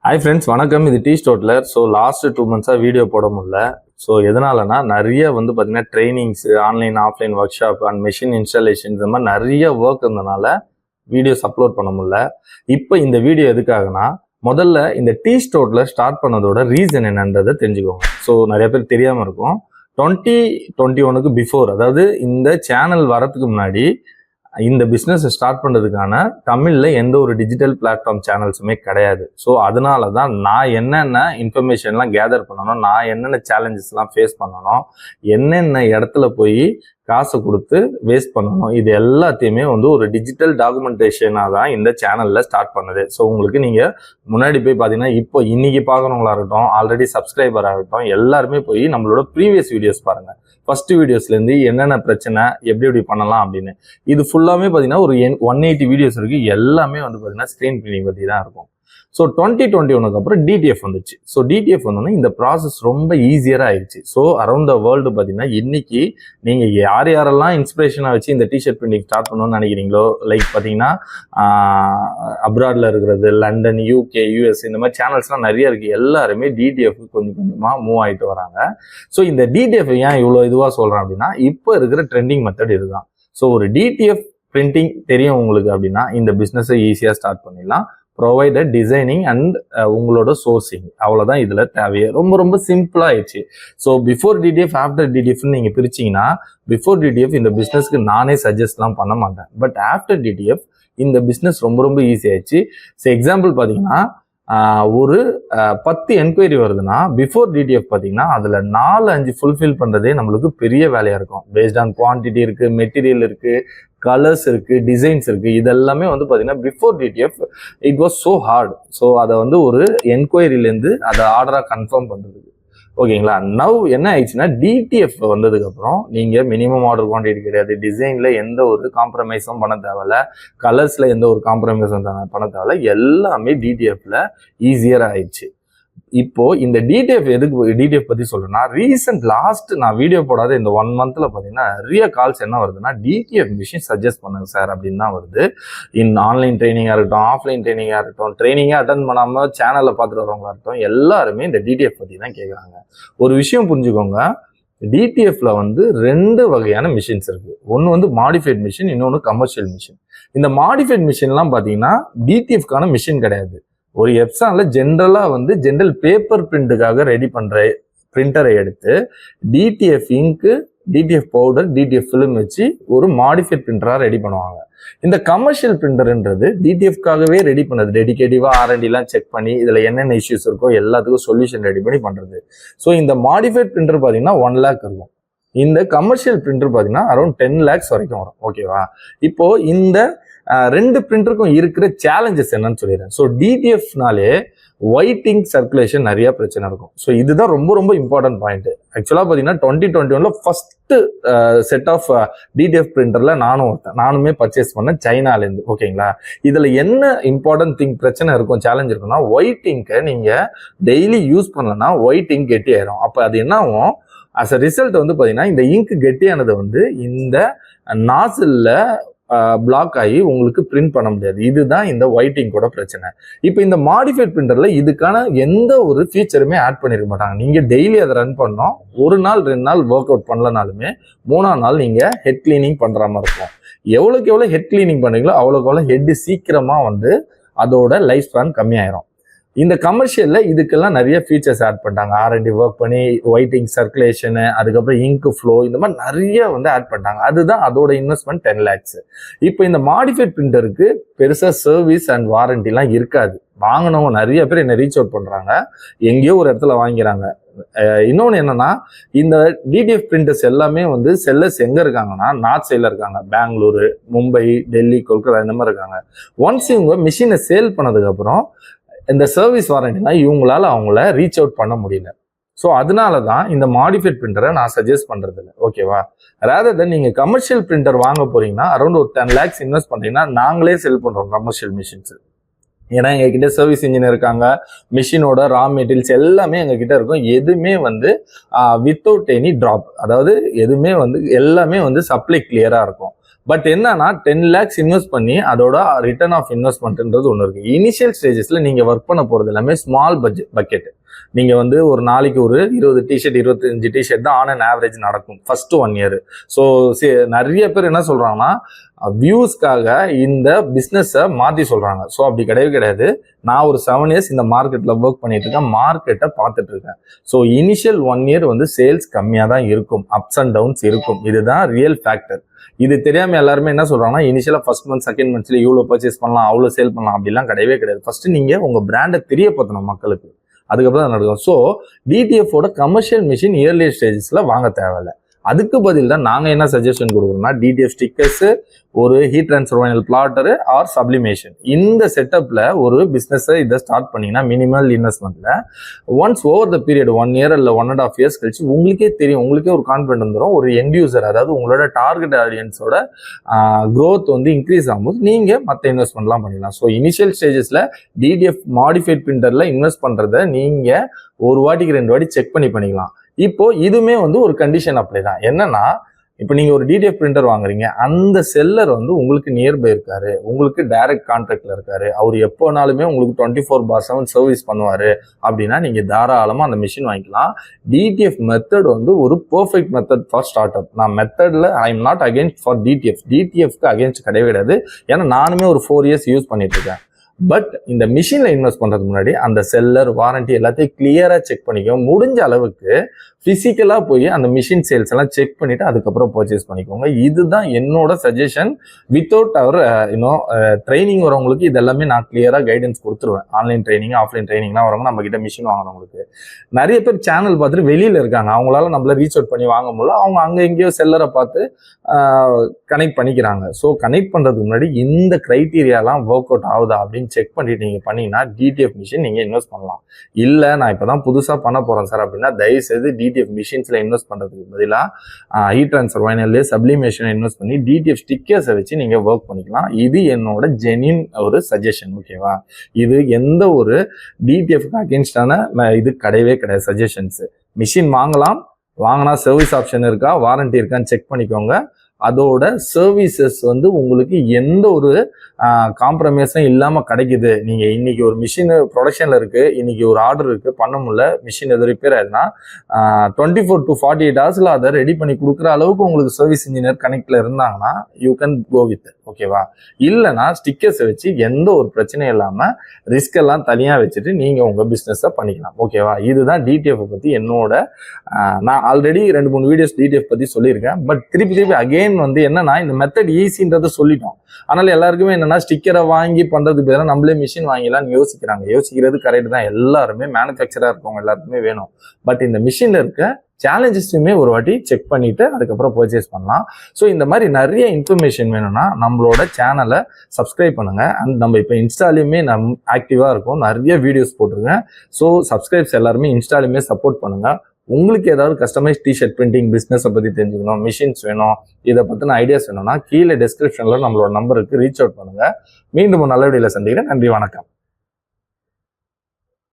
Hi friends, வணக்கம். இது டீ ஸ்டோட்லர். ஸோ லாஸ்ட் 2 months வீடியோ போட முடியல. ஸோ எதனாலனா நிறைய பார்த்தீங்கன்னா trainings, online offline workshop and machine installation இந்த மாதிரி நிறைய ஒர்க் இருந்தனால வீடியோஸ் அப்லோட் பண்ண முடியல. இப்போ இந்த வீடியோ எதுக்காகனா, முதல்ல இந்த டீ ஸ்டோட்லர் ஸ்டார்ட் பண்ணதோட ரீசன் என்னன்றதை தெரிஞ்சுக்கோங்க. ஸோ நிறைய பேர் தெரியாமல் இருக்கும். 2021 பிஃபோர், அதாவது இந்த சேனல் வரதுக்கு முன்னாடி இந்த பிஸ்னஸ் ஸ்டார்ட் பண்ணுறதுக்கான தமிழில் எந்த ஒரு டிஜிட்டல் பிளாட்ஃபார்ம் சேனல்ஸுமே கிடையாது. ஸோ அதனால தான் நான் என்னென்ன இன்ஃபர்மேஷன்லாம் கேதர் பண்ணணும், நான் என்னென்ன சேலஞ்சஸ்லாம் ஃபேஸ் பண்ணணும், என்னென்ன இடத்துல போய் காசை கொடுத்து வேஸ்ட் பண்ணணும், இது எல்லாத்தையுமே ஒரு டிஜிட்டல் டாக்குமெண்டேஷனாக தான் இந்த சேனலில் ஸ்டார்ட் பண்ணுது. ஸோ உங்களுக்கு நீங்கள் முன்னாடி போய் பார்த்தீங்கன்னா, இப்போ இன்னைக்கு பார்க்குறவங்களா இருக்கட்டும், ஆல்ரெடி சப்ஸ்கிரைபராக இருக்கட்டும், எல்லாருமே போய் நம்மளோட ப்ரீவியஸ் வீடியோஸ் பாருங்கள். ஃபர்ஸ்ட் வீடியோஸ்லேருந்து என்னென்ன பிரச்சனை, எப்படி பண்ணலாம் அப்படின்னு. இது ஃபுல்லாமே பார்த்தீங்கன்னா ஒரு 180 வீடியோஸ் இருக்குது. எல்லாமே பார்த்தீங்கன்னா ஸ்க்ரீன் பிரிண்டிங் பற்றி தான் இருக்கும். ஸோ 2021 அப்புறம் டிடிஎஃப் வந்துச்சு. ஸோ டிடிஎஃப் வந்தோன்னா இந்த ப்ராசஸ் ரொம்ப ஈஸியராக ஆயிடுச்சு. ஸோ அரௌண்ட் த வேர்ல்டு பார்த்தீங்கன்னா இன்னைக்கு நீங்கள் யாரெல்லாம் இன்ஸ்பிரேஷனாக வச்சு இந்த டிஷர்ட் பிரிண்டிங் ஸ்டார்ட் பண்ணணும்னு நினைக்கிறீங்களோ, லைக் பார்த்தீங்கன்னா அப்ராடில் இருக்கிறது, லண்டன், யூகே, யூஎஸ், இந்த மாதிரி சேனல்ஸ்லாம் நிறைய இருக்குது. எல்லாருமே டிடிஎஃப் கொஞ்சம் கொஞ்சமாக மூவ் ஆகிட்டு வராங்க. ஸோ இந்த டிடிஎஃப் ஏன் இவ்வளோ இதுவாக சொல்கிறேன் அப்படின்னா, இப்போ இருக்கிற ட்ரெண்டிங் மெத்தட் இதுதான். ஸோ ஒரு டிடிஎஃப் பிரிண்டிங் தெரியும் உங்களுக்கு அப்படின்னா இந்த பிஸ்னஸை ஈஸியாக ஸ்டார்ட் பண்ணிடலாம். ப்ரொவைடட் டிசைனிங் அண்ட் உங்களோட சோர்சிங், அவ்வளோதான் இதில் தேவையே. ரொம்ப சிம்பிளாக ஆயிடுச்சு. ஸோ பிஃபோர் டிடிஎஃப் ஆஃப்டர் டிடிஎஃப்னு நீங்கள் பிரிச்சிங்கன்னா, பிஃபோர் டிடிஎஃப் இந்த பிஸ்னஸ்க்கு நானே சஜஸ்ட்லாம் பண்ண மாட்டேன். பட் ஆஃப்டர் டிடிஎஃப் இந்த பிஸ்னஸ் ரொம்ப ஈஸி ஆயிடுச்சு. ஸோ எக்ஸாம்பிள் பார்த்தீங்கன்னா, ஒரு 10 என்கொயரி வருதுன்னா பிஃபோர் டிடிஎஃப் பார்த்தீங்கன்னா அதில் 4-5 ஃபுல்ஃபில் பண்ணுறதே நம்மளுக்கு பெரிய வேலையாக இருக்கும். பேஸ்ட் ஆன் குவான்டிட்டி இருக்குது, மெட்டீரியல் இருக்குது, கலர்ஸ் இருக்குது, டிசைன்ஸ் இருக்குது. இதெல்லாமே பார்த்தீங்கன்னா before DTF it was so hard. So அதை ஒரு என்கொயரிலேருந்து அதை ஆர்டராக கன்ஃபார்ம் பண்ணுறதுக்கு, ஓகேங்களா. நவ் என்ன ஆயிடுச்சுன்னா, டிடிஎஃப் வந்ததுக்கப்புறம் நீங்கள் மினிமம் ஆர்டர் குவான்டிட்டி கிடையாது, டிசைனில் எந்த ஒரு காம்ப்ரமைஸும் பண்ண தேவையில்ல, கலர்ஸில் எந்த ஒரு காம்ப்ரமைஸும் பண்ண தேவையில்ல, எல்லாமே டிடிஎஃப்ல ஈஸியராக ஆயிடுச்சு. இப்போ இந்த டிடிஎஃப் பத்தி சொல்றேன்னா, ரீசெண்ட் லாஸ்ட் நான் வீடியோ போடாத இந்த 1 monthல பாத்தீங்கன்னா நிறைய கால்ஸ் என்ன வருதுன்னா, டிடிஎஃப் மிஷின் சஜஸ்ட் பண்ணுங்க சார் அப்படின்னு தான் வருது. ஆன்லைன் ட்ரைனிங்கா இருக்கட்டும், ஆஃப்லைன் ட்ரைனிங்கா இருக்கட்டும், ட்ரைனிங்கா அட்டன் பண்ணாம சேனல்ல பார்த்துட்டு வரவங்களா இருக்கட்டும், எல்லாருமே இந்த டிடிஎஃப் பத்தி தான் கேட்குறாங்க. ஒரு விஷயம் புரிஞ்சுக்கோங்க, டிடிஎஃப்ல 2 வகையான மிஷின்ஸ் இருக்கு. ஒன்று மாடிஃபைட் மிஷின், இன்னொன்று கமர்ஷியல் மிஷின். இந்த மாடிஃபைட் மிஷின்லாம் பார்த்தீங்கன்னா டிடிஎஃப்கான மிஷின் கிடையாது. ஒரு எப்சான்ல ஜென்ரல் பேப்பர் பிரிண்ட்டுக்காக ரெடி பண்ற பிரிண்டரை எடுத்து டிடிஎஃப் இங்கு, டிடிஎஃப் பவுடர், டிடிஎஃப் ஃபிலிம் வச்சு ஒரு மாடிஃபைட் பிரிண்டரா ரெடி பண்ணுவாங்க. இந்த கமர்ஷியல் பிரிண்டர்ன்றது டிடிஎஃப்காகவே ரெடி பண்ணது. டெடிகேட்டிவா ஆர்என்டிலாம் செக் பண்ணி இதுல என்னென்ன இஷ்யூஸ் இருக்கோ எல்லாத்துக்கும் சொல்யூஷன் ரெடி பண்ணி பண்றது. ஸோ இந்த மாடிஃபைட் பிரிண்டர் பார்த்தீங்கன்னா 1 lakh இருக்கும். இந்த கமர்ஷியல் பிரிண்டர் பார்த்தீங்கன்னா அரௌண்ட் 10 lakhs வரைக்கும் வரும். ஓகேவா. இப்போ இந்த 2 பிரிண்டருக்கும் இருக்கிற சேலஞ்சஸ் என்னன்னு சொல்லிடுறேன். ஸோ டிடிஎஃப்னாலே ஒயிட் இங்க் சர்க்குலேஷன் நிறைய பிரச்சனை இருக்கும். ஸோ இதுதான் ரொம்ப இம்பார்ட்டன்ட் பாயிண்ட். ஆக்சுவலாக பார்த்தீங்கன்னா 2021 ஃபர்ஸ்ட் செட் ஆஃப் டிடிஎஃப் பிரிண்டர்ல நானுமே பர்ச்சேஸ் பண்ணேன் சைனாலேருந்து. ஓகேங்களா. இதுல என்ன இம்பார்ட்டன்ட் திங் பிரச்சனை இருக்கும், சேலஞ்ச் இருக்குன்னா, ஒயிட் இங்கை நீங்க டெய்லி யூஸ் பண்ணலன்னா ஒயிட் இங்க் கெட்டி ஆயிரும். அப்போ அது என்ன ஆகும், அஸ் அ ரிசல்ட் பார்த்தீங்கன்னா இந்த இங்க் கெட்டியானது இந்த நாசில்ல பிளாக் ஆகி உங்களுக்கு பிரிண்ட் பண்ண முடியாது. இதுதான் இந்த ஒயிட் இங்கோட பிரச்சனை. இப்போ இந்த மாடிஃபைட் பிரிண்டர்ல இதுக்கான எந்த ஒரு ஃபீச்சருமே ஆட் பண்ணிருக்க மாட்டாங்க. நீங்க டெய்லி அதை ரன் பண்ணோம், 1 நாள் 2 நாள் ஒர்க் அவுட் பண்ணலனாலுமே 3ஆம் நாள் நீங்க ஹெட் கிளீனிங் பண்ற மாதிரி இருக்கும். எவ்வளவுக்கு எவ்வளவு ஹெட் கிளீனிங் பண்றீங்களோ அவ்வளவுக்கு எவ்வளவு ஹெட் சீக்கிரமா அதோட லைஃப் ஸ்பேன் கம்மியாயிரும். இந்த கமர்ஷியல்ல இதுக்கெல்லாம் நிறைய ஃபீச்சர்ஸ் ஆட் பண்ணிட்டாங்க. ஆர்என்டி ஒர்க் பண்ணி ஒயிட் இங்க் சர்க்குலேஷனு, அதுக்கப்புறம் இங்க் ஃப்ளோ, இந்த மாதிரி நிறைய ஆட் பண்ணிட்டாங்க. அதுதான் அதோட இன்வெஸ்ட்மெண்ட் 10 lakhs. இப்போ இந்த மாடிஃபைட் பிரிண்டருக்கு பெருசா சர்வீஸ் அண்ட் வாரண்டிலாம் இருக்காது. வாங்கினவங்க நிறைய பேர் என்ன ரீச் அவுட் பண்றாங்க, எங்கேயோ ஒரு இடத்துல வாங்கிறாங்க. இன்னொன்று என்னன்னா, இந்த டிடிஎஃப் பிரிண்டர்ஸ் எல்லாமே செல்லர்ஸ் எங்க இருக்காங்கன்னா, நார்த் சைட்ல இருக்காங்க. பெங்களூரு, மும்பை, டெல்லி, கொல்கத்தா, இந்த மாதிரி இருக்காங்க. ஒன்ஸ் இவங்க மிஷினை சேல் பண்ணதுக்கு அப்புறம் இந்த சர்வீஸ் வாரண்டினா இவங்களால அவங்கள ரீச் அவுட் பண்ண முடியல. ஸோ அதனால தான் இந்த மாடிஃபைட் பிரிண்டரை நான் சஜஸ்ட் பண்றது இல்லை. ஓகேவா. ரேதர் தென் நீங்க கமர்ஷியல் பிரிண்டர் வாங்க போறீங்கன்னா அரௌண்ட் ஒரு 10 lakhs இன்வெஸ்ட் பண்றீங்கன்னா நாங்களே செல் பண்றோம் கமர்ஷியல் மிஷின்ஸ். ஏன்னா எங்ககிட்ட சர்வீஸ் இன்ஜினியர் இருக்காங்க, மிஷினோட ரா மெட்டீரியல்ஸ் எல்லாமே எங்ககிட்ட இருக்கும். எதுவுமே வித்தவுட் எனி ட்ராப், அதாவது எதுவுமே எல்லாமே சப்ளை கிளியரா இருக்கும். பட் என்னன்னா 10 lakhs இன்வெஸ்ட் பண்ணி அதோட ரிட்டர்ன் ஆஃப் இன்வெஸ்ட்மெண்ட்ன்றது ஒன்று இருக்கு. இனிஷியல் ஸ்டேஜஸ்ல நீங்க ஒர்க் பண்ண போறது எல்லாமே ஸ்மால் பக்கெட். நீங்க வந்து ஒரு நாளைக்கு ஒரு 20 டிஷர்ட் 25 டிஷர்ட் தான் ஆன் அண்ட் ஆவரேஜ் நடக்கும் ஃபர்ஸ்ட் 1 year. ஸோ நிறைய பேர் என்ன சொல்றாங்கன்னா வியூஸ்க்காக இந்த பிஸ்னஸை மாற்றி சொல்கிறாங்க. ஸோ அப்படி கிடையாது. நான் ஒரு 7 years இந்த மார்க்கெட்டில் ஒர்க் பண்ணிட்டு இருக்கேன், மார்க்கெட்டை பார்த்துட்டு இருக்கேன். ஸோ இனிஷியல் 1 year வந்து சேல்ஸ் கம்மியாக தான் இருக்கும், அப்ஸ் அண்ட் டவுன்ஸ் இருக்கும். இதுதான் ரியல் ஃபேக்டர். இது தெரியாம எல்லாருமே என்ன சொல்றாங்கன்னா இனிஷியலா ஃபர்ஸ்ட் மந்த் செகண்ட் மந்த்ஸ்ல இவ்வளவு பர்ச்சேஸ் பண்ணலாம், அவ்வளவு சேல் பண்ணலாம் அப்படிலாம் கிடையாது. ஃபர்ஸ்ட் நீங்க உங்க பிராண்டை தெரியப்படுத்தணும் மக்களுக்கு, அதுக்கப்புறம் தான் நடக்கும். ஸோ டிடிஎஃபோட கமர்ஷியல் மிஷின் இயர்லி ஸ்டேஜஸ்ல வாங்க தேவையில்லை. அதுக்கு பதில் தான் நாங்கள் என்ன சஜஷன் கொடுக்குறோம்னா டிடிஎஃப் ஸ்டிக்கர்ஸ், ஒரு heat transfer vinyl plotter or sublimation. இந்த செட்டப்ல ஒரு பிஸ்னஸை இதை ஸ்டார்ட் பண்ணீங்கன்னா மினிமல் இன்வெஸ்ட்மெண்ட்ல once over the period 1 year இல்லை 1.5 years கழிச்சு உங்களுக்கே தெரியும், உங்களுக்கே ஒரு கான்ஃபிடன்ட் வந்துடும். ஒரு எண்ட் யூசர், அதாவது உங்களோட டார்கெட் ஆடியன்ஸோட க்ரோத் வந்து இன்க்ரீஸ் ஆகும்போது நீங்க மற்ற இன்வெஸ்ட்மெண்ட்லாம் பண்ணிடலாம். ஸோ இனிஷியல் ஸ்டேஜஸ்ல டிடிஎஃப் மாடிஃபைட் பிரிண்டர்ல இன்வெஸ்ட் பண்றதை நீங்க ஒரு வாட்டிக்கு 2 வாட்டி செக் பண்ணிக்கலாம். இப்போ இதுவுமே வந்து ஒரு கண்டிஷன் அப்ளை தான். என்னன்னா இப்போ நீங்க ஒரு டிடிஎஃப் பிரிண்டர் வாங்குறீங்க, அந்த செல்லர் வந்து உங்களுக்கு நியர்பை இருக்காரு, உங்களுக்கு டைரக்ட் கான்ட்ராக்ட்ல இருக்காரு, அவர் எப்போனாலுமே உங்களுக்கு 24/7 சர்வீஸ் பண்ணுவாரு அப்படின்னா நீங்க தாராளமா அந்த மிஷின் வாங்கிக்கலாம். டிடிஎஃப் மெத்தட் வந்து ஒரு perfect method for start up. நான் மெத்தட்ல I am not against for டிடிஎஃப்க்கு அகேன்ஸ்ட் கிடையாது. ஏன்னா நானுமே ஒரு 4 years யூஸ் பண்ணிட்டு இருக்கேன். பட் இந்த மிஷின்ல இன்வெஸ்ட் பண்றதுக்கு முன்னாடி அந்த செல்லர் வாரண்டி எல்லாத்தையும் கிளியரா செக் பண்ணிக்கோங்க. முடிஞ்ச அளவுக்கு பிசிக்கலா போய் அந்த மிஷின் சேல்ஸ் எல்லாம் செக் பண்ணிட்டு அதுக்கப்புறம் பர்ச்சேஸ் பண்ணிக்கோங்க. இதுதான் என்னோட சஜஷன். வித்தவுட் அவர் ட்ரைனிங் வரவங்களுக்கு இதெல்லாமே நான் கிளியரா கைடன்ஸ் கொடுத்துருவேன். ஆன்லைன் ட்ரைனிங் ஆஃப்லைன் ட்ரைனிங்லாம் வரவங்க நம்ம கிட்ட மிஷின் வாங்குறவங்களுக்கு. நிறைய பேர் சேனல் பார்த்துட்டு வெளியில இருக்காங்க, அவங்களால நம்மள ரீச் அவுட் பண்ணி வாங்க முடியல, அவங்க அங்க எங்கேயோ செல்லரை பார்த்து கனெக்ட் பண்ணிக்கிறாங்க. ஸோ கனெக்ட் பண்றதுக்கு முன்னாடி இந்த கிரைட்டீரியாலாம் ஒர்க் அவுட் ஆகுதா அப்படின்னு செக் பண்ணிட்டு நீங்க பண்ணீங்கன்னா டிடிஎஃப் மிஷின் நீங்க இன்வெஸ்ட் பண்ணலாம். இல்ல நான் இப்பதான் புதுசா பண்ண போறேன் சார் அப்படின்னா தயவு செய்து டிடிஎஃப் மிஷின்ஸ்ல இன்வெஸ்ட் பண்றதுக்கு பதிலாக ஹீட் ட்ரான்ஸ்ஃபர் வைனல்ல சப்ளிமேஷன் இன்வெஸ்ட் பண்ணி டிடிஎஃப் ஸ்டிக்கர்ஸை வச்சு நீங்க ஒர்க் பண்ணிக்கலாம். இது என்னோட ஜென்யூன் ஒரு சஜஷன். ஓகேவா? இது எந்த ஒரு டிடிஎஃப்க்கு அகேன்ஸ்டான இது கிடையாது சஜஷன்ஸ். மிஷின் வாங்கினா சர்வீஸ் ஆப்ஷன் இருக்கா, வாரண்டி இருக்கான்னு செக் பண்ணிக்கோங்க. அதோட சர்வீசஸ் வந்து உங்களுக்கு எந்த ஒரு காம்ப்ரமைஸும் இல்லாம கிடைக்குது. நீங்க இன்னைக்கு ஒரு மிஷின் ப்ரொடக்ஷன்ல இருக்கு, இன்னைக்கு ஒரு ஆர்டர் இருக்கு, பண்ண முடியல, மிஷின் எது ரிப்பேர் ஆயிடுதுன்னா 24 to 48 hours அதை ரெடி பண்ணி கொடுக்குற அளவுக்கு உங்களுக்கு சர்வீஸ் இன்ஜினியர் கனெக்ட்ல இருந்தாங்கன்னா யூ கேன் கோ வித். ஓகேவா? இல்லைன்னா ஸ்டிக்கர்ஸை வச்சு எந்த ஒரு பிரச்சனையும் இல்லாம ரிஸ்க் எல்லாம் தனியா வச்சுட்டு நீங்க உங்க பிசினஸை பண்ணிக்கலாம். ஓகேவா? இதுதான் டிடிஎஃப் பத்தி என்னோட நான் ஆல்ரெடி 2-3 வீடியோஸ் டிடிஎஃப் பத்தி சொல்லியிருக்கேன். பட் திருப்பி அகைன் வந்து என்னன்னா இந்த மெத்தட் ஈஸின்றதை சொல்லிட்டோம். அதனால எல்லாருக்குமே என்னன்னா ஸ்டிக்கரை வாங்கி பண்றதுக்கு பதிலாக நம்மளே மிஷின் வாங்கிலாம்னு யோசிக்கிறது கரெக்ட் தான். எல்லாருமே மேனுஃபேக்சரா இருக்கவங்க எல்லாருக்குமே வேணும். பட் இந்த மிஷின்ல இருக்க சேலஞ்சஸுமே ஒரு வாட்டி செக் பண்ணிட்டு அதுக்கப்புறம் பர்ச்சேஸ் பண்ணலாம். ஸோ இந்த மாதிரி நிறைய இன்ஃபர்மேஷன் வேணும்னா நம்மளோட சேனலை சப்ஸ்கிரைப் பண்ணுங்க. அண்ட் நம்ம இப்போ இன்ஸ்டாலையுமே ஆக்டிவா இருக்கும், நிறைய வீடியோஸ் போட்டிருக்கேன். ஸோ சப்ஸ்கிரைப்ஸ் எல்லாருமே இன்ஸ்டாலையுமே சப்போர்ட் பண்ணுங்க. உங்களுக்கு ஏதாவது கஸ்டமைஸ் டிஷர்ட் பிரிண்டிங் பிஸ்னஸை பற்றி தெரிஞ்சுக்கணும், மிஷின்ஸ் வேணும், இதை பற்றின ஐடியாஸ் வேணும்னா கீழே டிஸ்கிரிப்ஷனில் நம்மளோட நம்பருக்கு ரீச் அவுட் பண்ணுங்க. மீண்டும் நல்ல வீடியோவில் சந்திக்கிறேன். நன்றி, வணக்கம்.